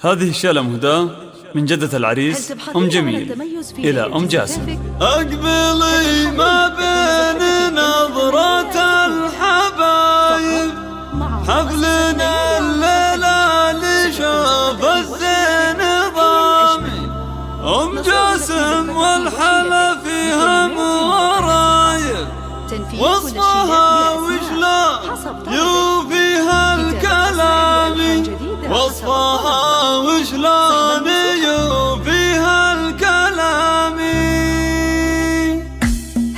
هذه الشالة مهداة من جدة العريس أم جميل إلى أم جاسم. أقبلي ما بين نظرة الحبايب، حفلنا الليلة لشوف الزين ضامي. أم جاسم والحلا فيها مرايب، وصفها وشلون يوفيها الكلام، وصفها وشلون يوفيها الكلام.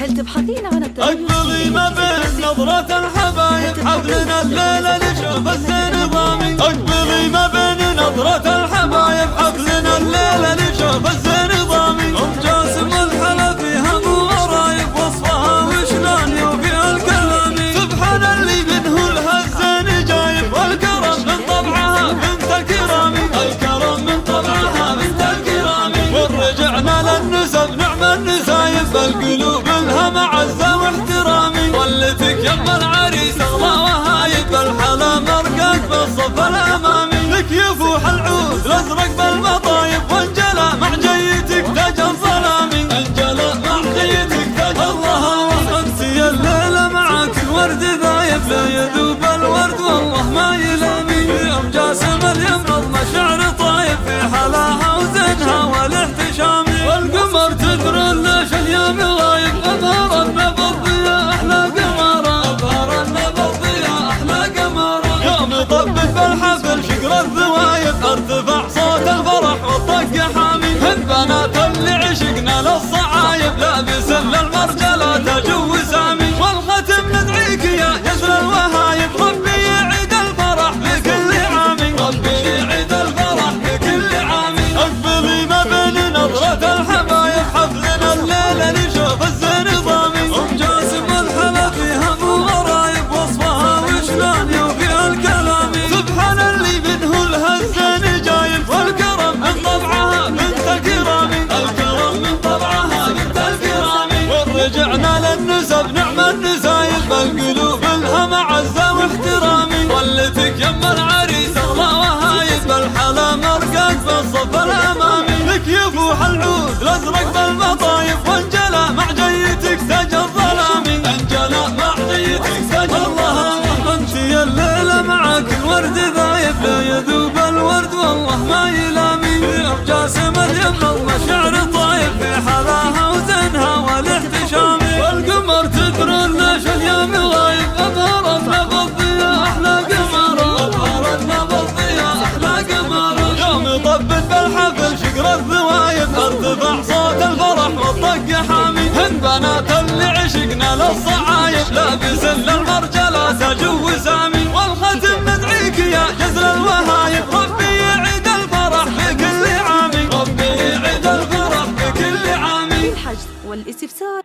هل تبحثين عن التميز؟ أقبلي ما بين نظرة الحبايب، حفلنا الليلة نشوف الزين ضامي. أقبلي ما بين نظرة الحبايب، حفلنا الليلة نشوف الزين ضامي. أم جاسم والحلا فيها مرايب، وصفها وشلون يوفيها الكلام. سبحان اللي منه لها الزين جايب، والكرم من طبعها بنت الكرام، الكرم من طبعها بنت الكرام. ورجعنا للنسب نعم النسايب، بالقلوب لها معزة واحترامي. ولتك يم العريس اغلى وهايب، الحلا مرقاك بالصف الامامي. لك يفوح العود الازرق بالمطايب، وانجلى مع جيتك تاج الظلامي، انجلى مع جيتك تاج الظلامي. انسي الليله معاك الورد ذايب، لا يذوب الورد والله ما يلامي. في ام جاسم اليمرض مشاعر طايب، في حلاها وزنها والاحتشام. والقمر تدري ليش اليوم غايب، اظهر النبض يا احلى قمره، اظهر النبض يا احلى قمره. يوم طبت بالحفل شقر الذوايب، ارتفع صوت الفرح والطق حامي. هن بنات اللي عشقنا للصعايب، لابس للمرجلات جو سامي. والختم ندعيك يا جسر الوهايب، ربي يعيد الفرح بكل عام، ربي يعيد الفرح بكل عام. اقبلي ما بين نظرة الحبايب، حفلنا الليلة نشوف الزين ضامي. أم جاسم والحلا فيها مرايب، وصفها وشلون يوفيها الكلام. سبحان اللي منه لها الزين جايب، والكرم من طبعها بنت الكرام، الكرم من طبعها بنت الكرام. ورجعنا للنسب نعم النسايب، بالقلوب لها معزة واحترامي. ولتك يم العريس اغلى وهايب، الحلا مرقاك بالصف الامامي. لك يفوح العود الازرق بالمطايب، وانجلى مع جيتك تاج الظلامي، انجلى مع جيتك تاج الظلامي. انتي الليله معاك الورد ذايب، لا يذوب الورد والله ما يلامي. في ام جاسم اليمرض مشاعر طايب، في حلاها وزنها والاحتشام. والقمر تدري ليش اليوم غايب، اظهر النبض يا احلى قمره، اظهر النبض يا احلى قمره. يوم طبت بالحفل شقر الذوايب، ارتفع صوت الفرح والطق حامي. هن بنات اللي عشقنا للصعايب، لابس للمرجلات جو سامي. والختم ندعيك يا جزر الوهايب، ربي يعيد الفرح بكل عام، ربي يعيد الفرح بكل عام. للحجز والاستفسار